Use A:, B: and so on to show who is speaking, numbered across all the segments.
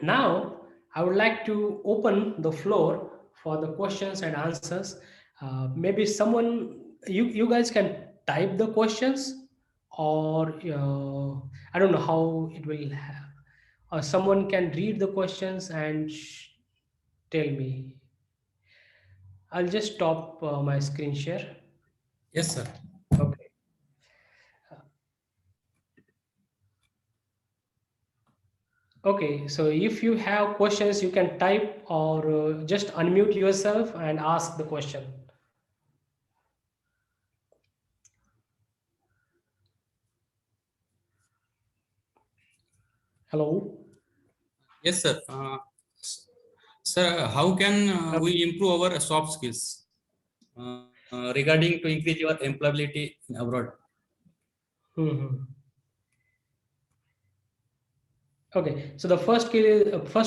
A: Now, I would like to open the floor for the questions and answers. Maybe someone, you guys can type the questions, or I don't know how it will have. Or someone can read the questions and tell me. I'll just stop my screen share.
B: Yes, sir.
A: Okay. Okay, so if you have questions, you can type or just unmute yourself and ask the question. Hello.
B: Yes, sir. Sir, how can
A: Okay.
B: we improve our soft skills regarding to increase your employability in abroad?
A: Mhm. Okay, so the first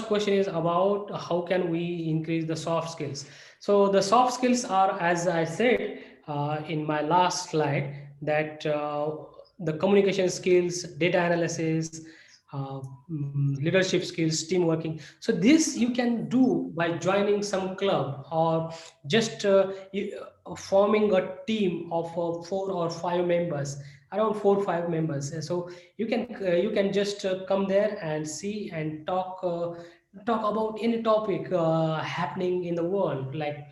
A: question is about how can we increase the soft skills. So the soft skills are, as I said in my last slide, that the communication skills, data analysis, leadership skills, team working. So this you can do by joining some club, or just forming a team of 4 or 5 members, around 4 or 5 members. So you can just come there and see and talk about any topic happening in the world. Like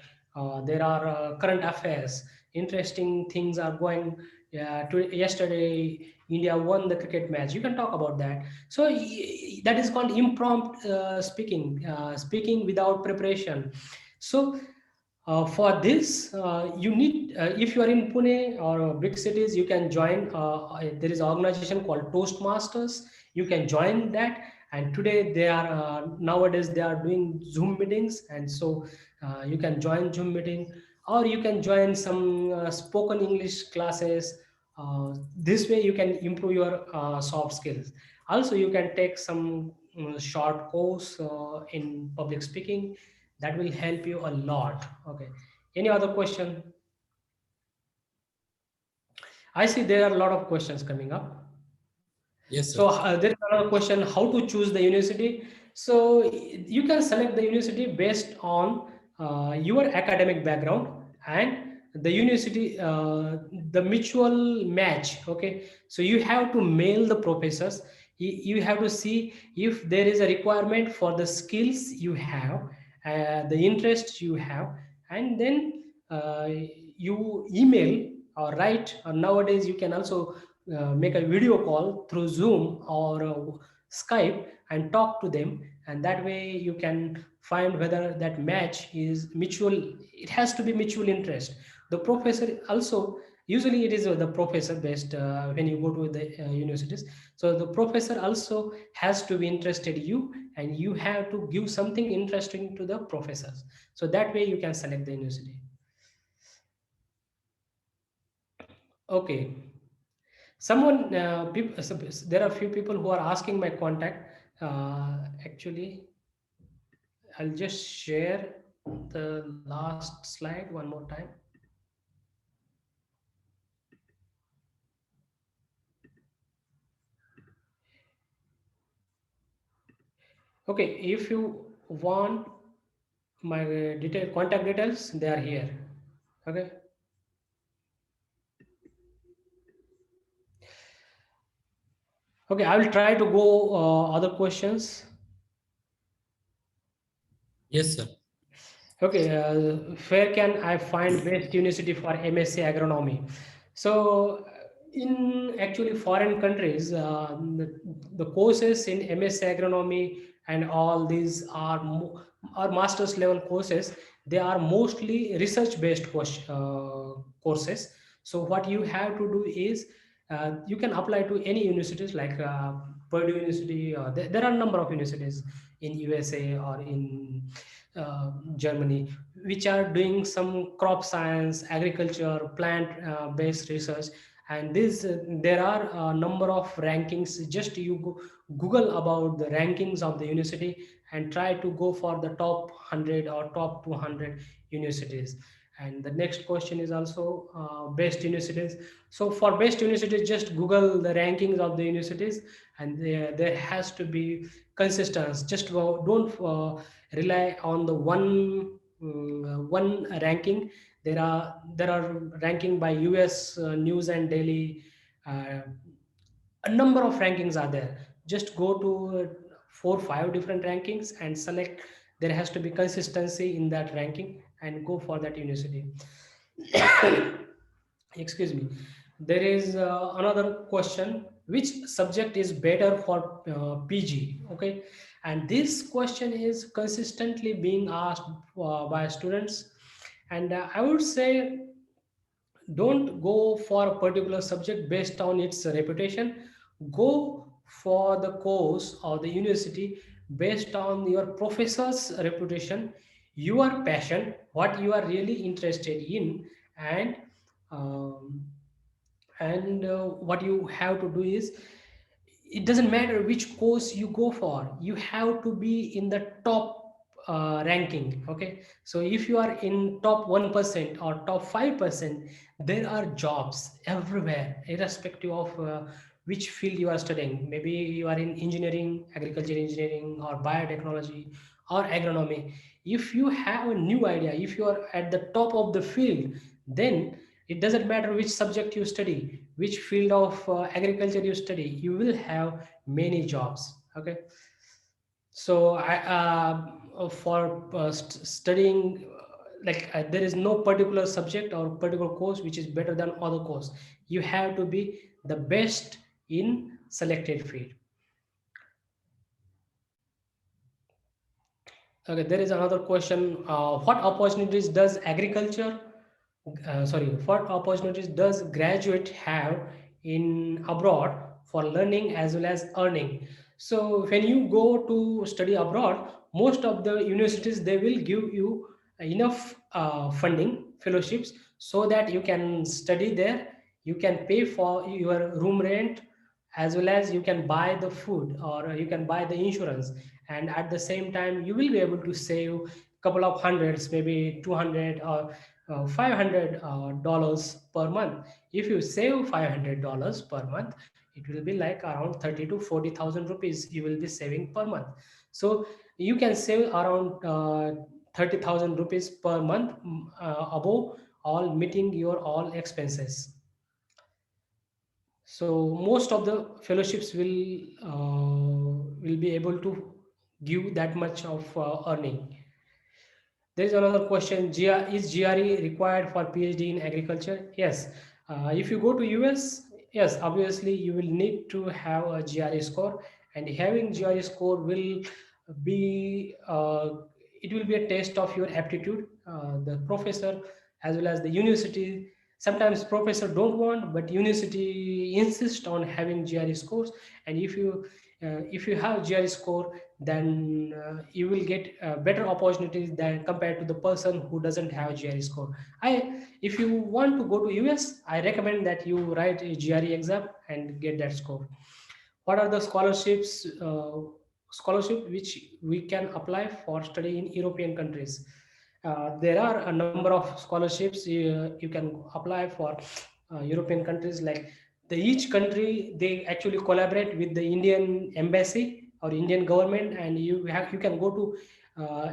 A: there are current affairs, interesting things are going. Yesterday India won the cricket match, you can talk about that. So that is called impromptu speaking without preparation. So for this, you need, if you are in Pune or big cities, you can join. There is an organization called Toastmasters. You can join that. And today they are nowadays they are doing Zoom meetings, and so you can join Zoom meeting, or you can join some spoken English classes. This way you can improve your soft skills. Also, you can take some short course in public speaking. That will help you a lot. Okay, any other question? I see there are a lot of questions coming up.
B: Yes, sir.
A: So there is another question: how to choose the university? So you can select the university based on your academic background and the university, the mutual match. Okay, so you have to mail the professors. You have to see if there is a requirement for the skills you have, the interest you have, and then you email or write. Or nowadays you can also make a video call through Zoom or Skype and talk to them, and that way you can find whether that match is mutual. It has to be mutual interest. The professor also, usually it is the professor based when you go to the universities. So the professor also has to be interested in you, and you have to give something interesting to the professors. So that way you can select the university. Okay. Someone, there are few people who are asking my contact. Actually, I'll just share the last slide one more time. Okay, if you want my contact details, they are here. Okay. Okay, I will try to go other questions.
B: Yes, sir.
A: Okay, where can I find best university for MSc agronomy? So, in actually foreign countries, the courses in MSc agronomy and all these are master's level courses. They are mostly research based courses. So, what you have to do is you can apply to any universities like Purdue University. There are a number of universities in USA or in Germany, which are doing some crop science, agriculture, plant based research. And this there are a number of rankings. Just Google about the rankings of the university and try to go for the top 100 or top 200 universities. And the next question is also best universities. So for best universities, just Google the rankings of the universities, and there has to be consistency. Just go, don't rely on the one ranking. There are ranking by US News and Daily. Uh, a number of rankings are there. Just go to 4 5 different rankings and select. There has to be consistency in that ranking and go for that university. Excuse me. There is another question: which subject is better for PG? Okay, and this question is consistently being asked by students. And I would say, don't go for a particular subject based on its reputation. Go for the course or the university based on your professor's reputation, your passion, what you are really interested in. And um, what you have to do is, it doesn't matter which course you go for, you have to be in the top ranking. Okay, so if you are in top 1% or top 5%, there are jobs everywhere, irrespective of which field you are studying. Maybe you are in engineering, agriculture engineering, or biotechnology, or agronomy. If you have a new idea, if you are at the top of the field, then it doesn't matter which subject you study, which field of agriculture you study, you will have many jobs. Okay, so for studying, there is no particular subject or particular course which is better than other course. You have to be the best in selected field. Okay, there is another question: what opportunities does agriculture sorry, what opportunities does graduate have in abroad for learning as well as earning? So when you go to study abroad, most of the universities, they will give you enough funding, fellowships, so that you can study there. You can pay for your room rent, as well as you can buy the food, or you can buy the insurance. And at the same time, you will be able to save a couple of hundreds, maybe 200 or $500 per month. If you save $500 per month, it will be like around 30 to 40,000 rupees you will be saving per month. So you can save around 30,000 rupees per month, above all, meeting your all expenses. So most of the fellowships will be able to give that much of earning. There is another question: is GRE required for PhD in agriculture? Yes. If you go to US, yes, obviously you will need to have a GRE score, and having GRE score will be it will be a test of your aptitude. The professor as well as the university. Sometimes professor don't want, but university insist on having GRE scores. And if you have GRE score, then you will get better opportunities than compared to the person who doesn't have GRE score. If you want to go to US, I recommend that you write a GRE exam and get that score. What are the scholarship which we can apply for study in European countries? There are a number of scholarships you can apply for European countries. Like, each country, they actually collaborate with the Indian embassy or Indian government, and you can go to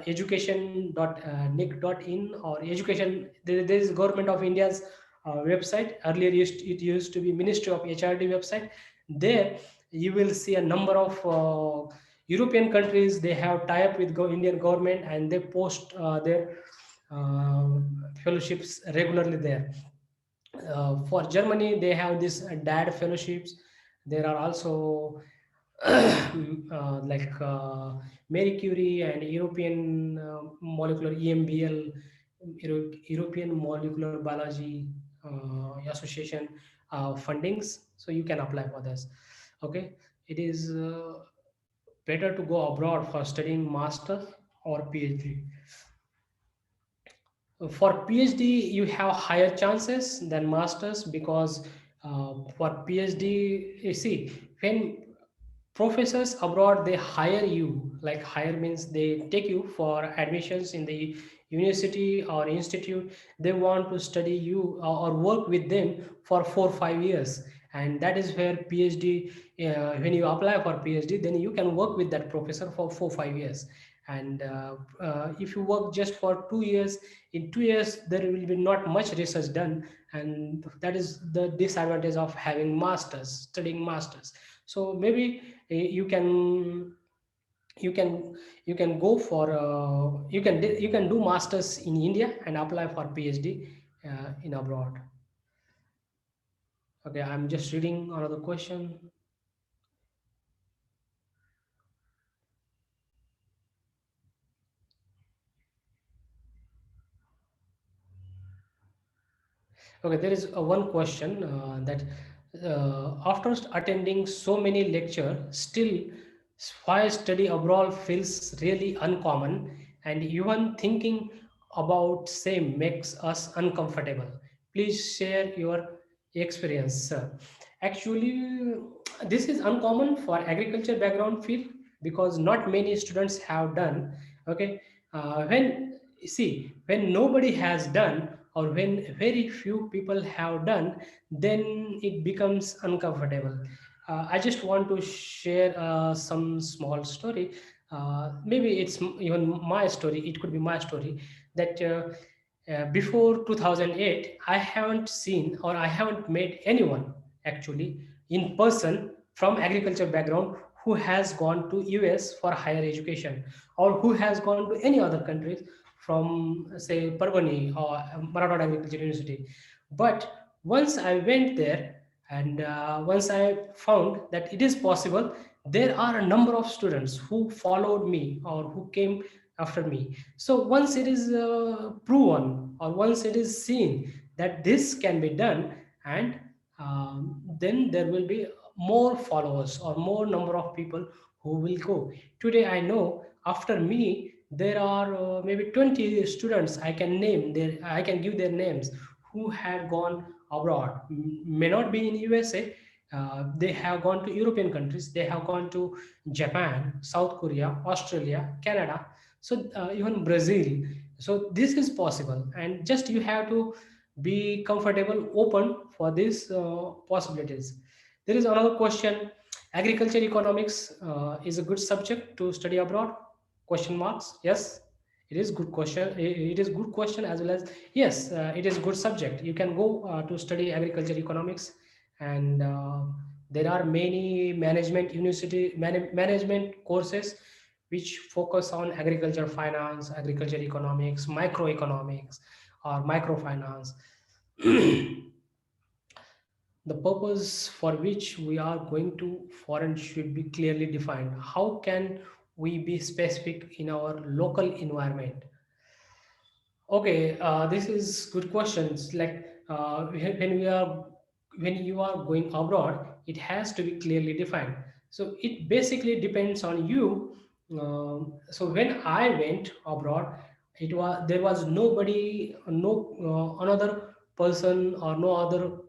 A: education.nic.in or education. There is Government of India's website. Earlier it used to be Ministry of HRD website. There you will see a number of European countries. They have tie up with Indian government, and they post their uh, fellowships regularly there. For Germany, they have this DAD fellowships. There are also like Marie Curie and European molecular EMBL, European Molecular Biology Association fundings. So you can apply for this. Okay, it is better to go abroad for studying master or PhD. For PhD, you have higher chances than masters, because for PhD, you see, when professors abroad, they hire you, like hire means they take you for admissions in the university or institute, they want to study you or work with them for 4 or 5 years. And that is where PhD, when you apply for PhD, then you can work with that professor for 4 or 5 years. And if you work just for 2 years, in 2 years there will be not much research done. And that is the disadvantage of having masters, studying masters. So maybe you can, you can you can go for you can do masters in India and apply for PhD in abroad. Okay, I'm just reading another question. Okay, there is one question that after attending so many lecture, still why study abroad feels really uncommon, and even thinking about same makes us uncomfortable. Please share your experience, sir. Actually, this is uncommon for agriculture background field because not many students have done. Okay, when see, when nobody has done, or when very few people have done, then it becomes uncomfortable. I just want to share some small story. Maybe it's even my story, it could be my story, that before 2008 I haven't seen or I haven't met anyone actually in person from agriculture background who has gone to US for higher education, or who has gone to any other countries from say Parbani or Marathwada Agriculture University. But once I went there, and once I found that it is possible, there are a number of students who followed me or who came after me. So once it is proven, or once it is seen that this can be done, and then there will be more followers or more number of people who will go. Today I know after me there are maybe 20 students I can name their, I can give their names, who had gone abroad. May not be in USA, they have gone to European countries, they have gone to Japan, South Korea, Australia, Canada, so even Brazil. So this is possible, and just you have to be comfortable, open for these possibilities. There is another question: agriculture economics is a good subject to study abroad? Question marks. Yes, it is good question. It is good question as well as yes, it is good subject. You can go to study agriculture economics, and there are many management university management courses which focus on agriculture finance, agriculture economics, microeconomics, or microfinance. The purpose for which we are going to foreign should be clearly defined. How can we be specific in our local environment? Okay, this is good questions. Like when we are, when you are going abroad, it has to be clearly defined. So it basically depends on you. So when I went abroad, it was, there was nobody, no another person or no other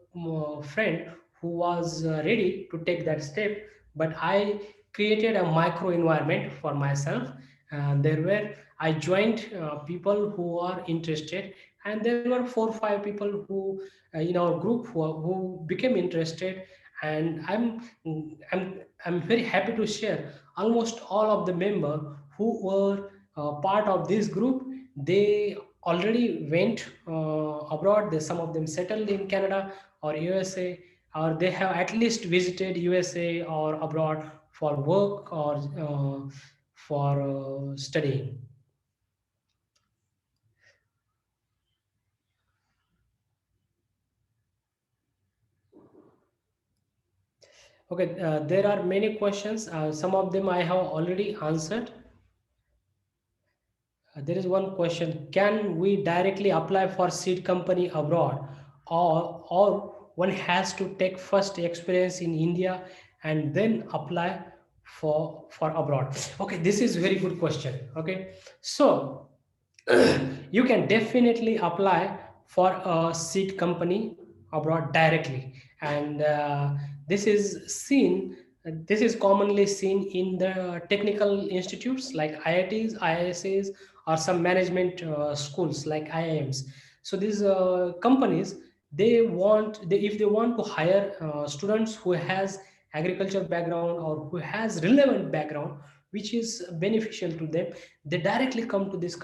A: friend who was ready to take that step. But I created a micro environment for myself, and there were, I joined people who are interested, and there were 4 or 5 people who in our group who became interested. And I'm very happy to share almost all of the member who were part of this group, they already went abroad. They, some of them settled in Canada or USA, or they have at least visited USA or abroad for work or for studying. Okay, there are many questions. Some of them I have already answered. There is one question: can we directly apply for seed company abroad, or one has to take first experience in India and then apply for abroad? Okay, this is very good question. Okay, so you can definitely apply for a seed company abroad directly, and this is seen, this is commonly seen in the technical institutes like IITs, IISs, or some management schools like IIMs. So these companies, if they want to hire students who has agriculture background or who has relevant background which is beneficial to them, they directly come to these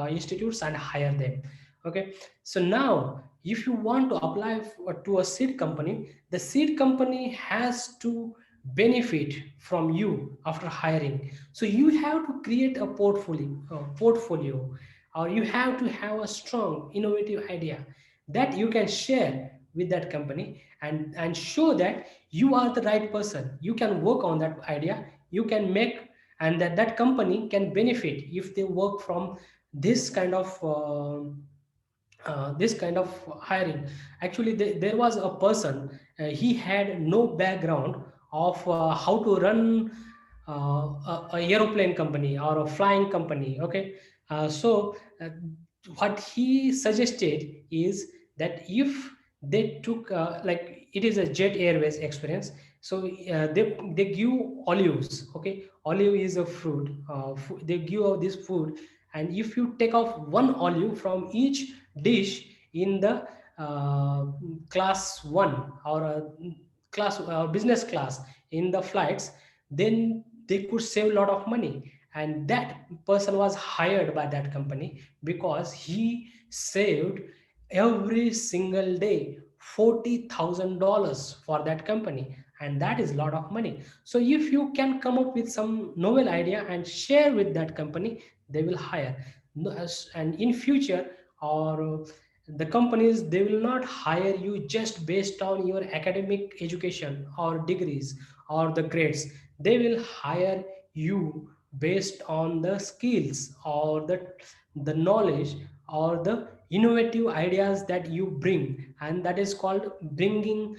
A: institutes and hire them. Okay, so now if you want to apply to a seed company, the seed company has to benefit from you after hiring. So you have to create a portfolio, or you have to have a strong innovative idea that you can share with that company, and show that you are the right person, you can work on that idea, you can make, and that company can benefit if they work from this kind of this kind of hiring. Actually, there was a person, he had no background of how to run a aeroplane company or a flying company. Okay, so what he suggested is that if they took like it is a Jet Airways experience. So they give olives. Okay, olive is a fruit. They give out this food, and if you take off one olive from each dish in the uh, class 1 or class business class in the flights, then they could save a lot of money. And that person was hired by that company because he saved every single day $40,000 for that company, and that is a lot of money. So if you can come up with some novel idea and share with that company, they will hire. And in future, or the companies, they will not hire you just based on your academic education or degrees or the grades. They will hire you based on the skills or the knowledge or the innovative ideas that you bring, and that is called building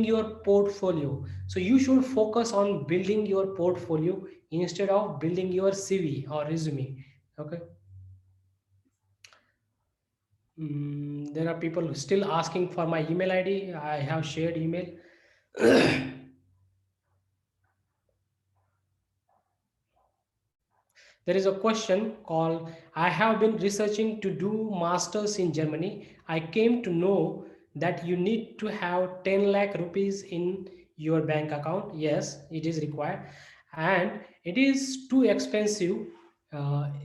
A: your portfolio. So you should focus on building your portfolio instead of building your CV or resume. Okay. There are people still asking for my email ID. I have shared email. There is a question called, I have been researching to do masters in Germany. I came to know that you need to have 10 lakh rupees in your bank account. Yes, it is required. And it is too expensive.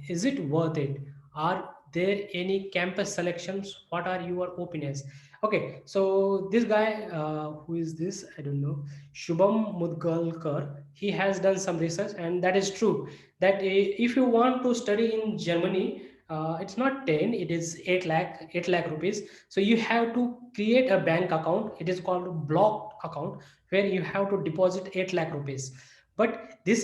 A: Is it worth it? Are there any campus selections? What are your opinions? Okay, so this guy, who is this? I don't know. Shubham Mudgalkar. He has done some research, and that is true that if you want to study in Germany, it's not 10, it is 8 lakh rupees. So you have to create a bank account. It is called blocked account, where you have to deposit 8 lakh rupees. But this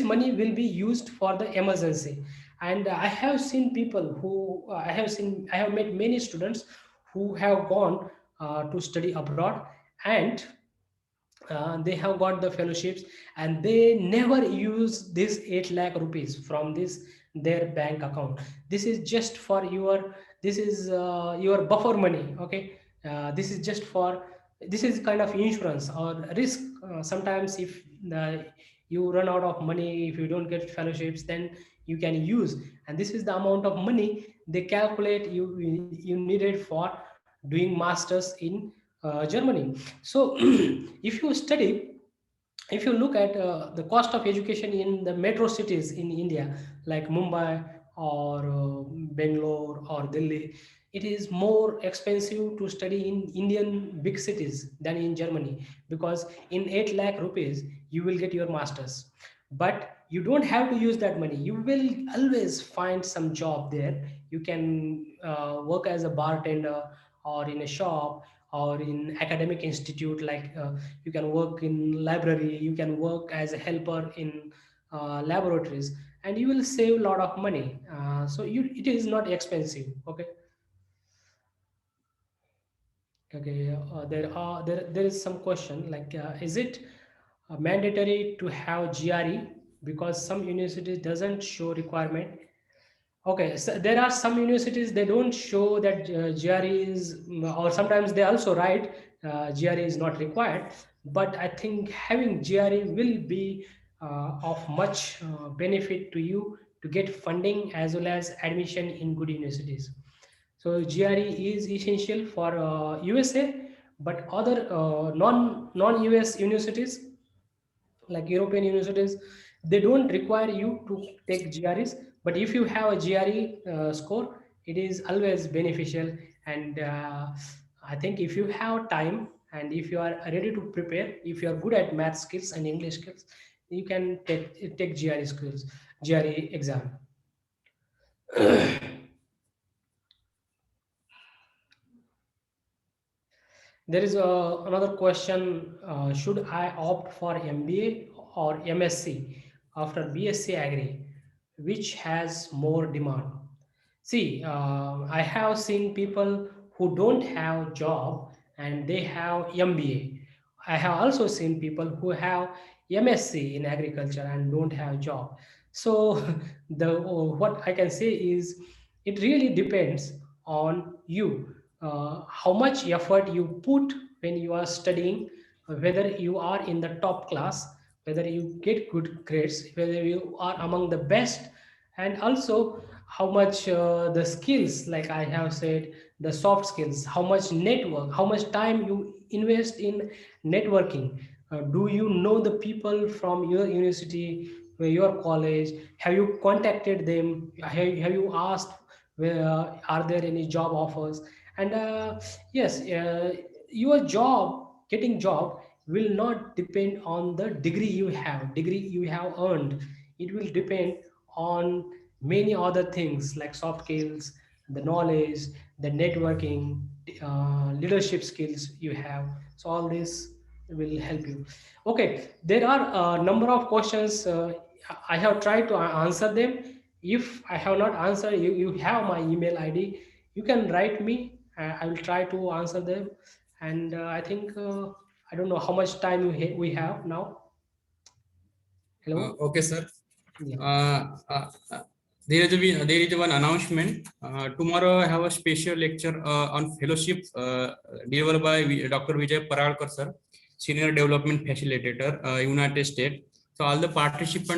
A: money will be used for the emergency. And I have seen people who I have met many students who have gone to study abroad, and they have got the fellowships, and they never use this 8 lakh rupees from this their bank account. This is just for your buffer money. Okay, this is just for, this is kind of insurance or risk. Sometimes if you run out of money, if you don't get fellowships, then you can use, and this is the amount of money they calculate you needed for doing masters in Germany. So if you study, if you look at the cost of education in the metro cities in India, like Mumbai or Bangalore or Delhi, it is more expensive to study in Indian big cities than in Germany, because in 8 lakh rupees you will get your masters. But you don't have to use that money. You will always find some job there. You can work as a bartender, or in a shop, or in academic institute, like you can work in library, you can work as a helper in laboratories, and you will save a lot of money. So it is not expensive. Okay. Okay, there is some question like, is it mandatory to have GRE, because some universities doesn't show requirement. Okay, so there are some universities, they don't show that GRE is, or sometimes they also write GRE is not required. But I think having GRE will be of much benefit to you to get funding as well as admission in good universities. So GRE is essential for USA, but other non US universities like European universities, they don't require you to take GREs. But if you have a GRE score, it is always beneficial. And I think if you have time and if you are ready to prepare, if you are good at math skills and English skills, you can take GRE skills, GRE exam. There is another question. Should I opt for MBA or MSc after BSc Agri? Which has more demand? See, I have seen people who don't have job and they have MBA. I have also seen people who have MSc in agriculture and don't have job. So the what I can say is it really depends on you, how much effort you put when you are studying, whether you are in the top class, whether you get good grades, whether you are among the best, and also how much the skills, like I have said, the soft skills, how much network, how much time you invest in networking. Do you know the people from your university, your college? Have you contacted them? Have you asked where are there any job offers? And yes, your job, getting job will not depend on the degree you have earned. It will depend on many other things like soft skills, the knowledge, the networking, leadership skills you have. So all this will help you. Okay, there are a number of questions. I have tried to answer them. If I have not answered, you have my email ID. You can write me. I will try to answer them. And I think I don't know how much time we have now. Hello.
B: Okay, sir.
A: Yeah.
B: There is one announcement. Tomorrow I have a special lecture on fellowship delivered by Dr. Vijay Paralkar, sir, Senior Development Facilitator, United States. So all the participants